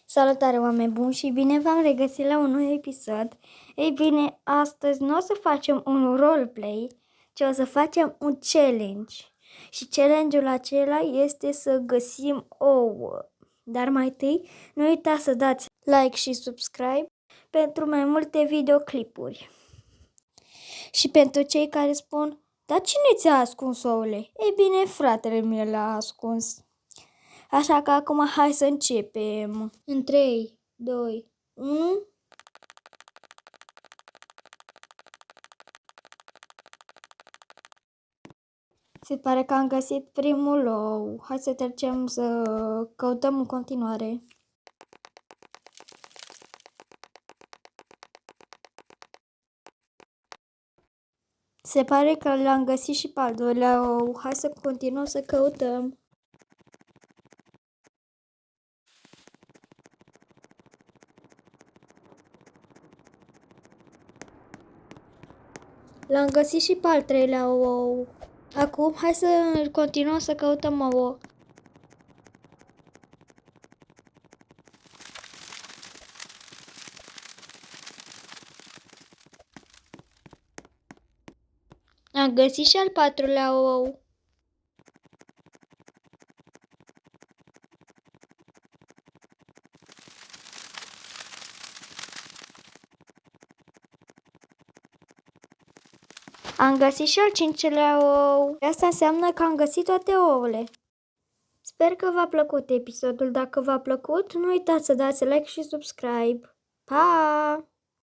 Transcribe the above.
Salutare, oameni buni, și bine v-am regăsit la un nou episod. Ei bine, astăzi nu o să facem un roleplay, ci o să facem un challenge. Și challenge-ul acela este să găsim ouă. Dar mai întâi, nu uitați să dați like și subscribe pentru mai multe videoclipuri. Și pentru cei care spun, dar cine ți-a ascuns ouăle? Ei bine, fratele meu l-a ascuns. Așa că acum hai să începem. În 3, 2, 1. Se pare că am găsit primul ou. Hai să trecem să căutăm în continuare. Se pare că l-am găsit și pe al doilea ou. Hai să continuăm să căutăm. L-am găsit și pe al treilea ou. Acum hai să continuăm să căutăm ouă. Am găsit și al patrulea ou. Am găsit și al cincilea ou. Asta înseamnă că am găsit toate ouăle. Sper că v-a plăcut episodul. Dacă v-a plăcut, nu uitați să dați like și subscribe. Pa!